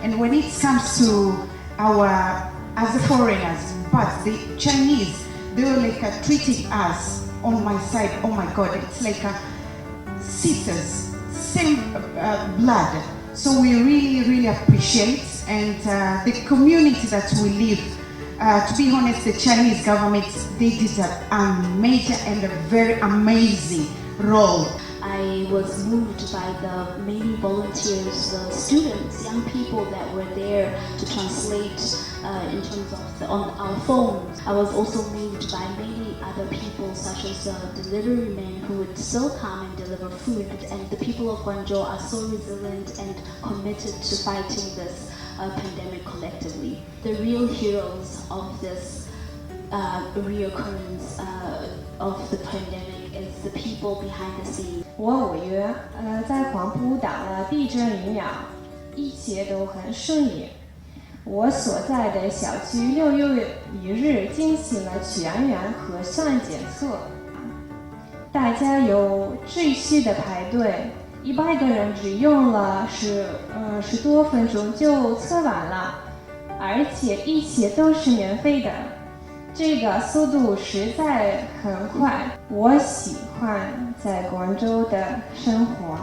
And when it comes to our, as a foreigners, but the Chinese, they were like treating us on my side, oh my God, it's like sisters, same blood. So we really appreciate, and the community that we live, to be honest, the Chinese government, they did a major and a very amazing role. I was moved by the many volunteers, students, young people that were there to translate in terms of on our phones. I was also moved by many other people, such as delivery men who would still come and deliver food. And the people of Guangzhou are so resilient and committed to fighting this pandemic collectively. The real heroes of this reoccurrence of the pandemic is the people behind the scenes. 我5月在黄埔打了地震疫苗，一切都很顺利。我所在的小区6月1日进行了全员核酸检测，大家有秩序的排队，100个人只用了10多分钟就测完了，而且一切都是免费的。这个速度实在很快，我喜欢在广州的生活。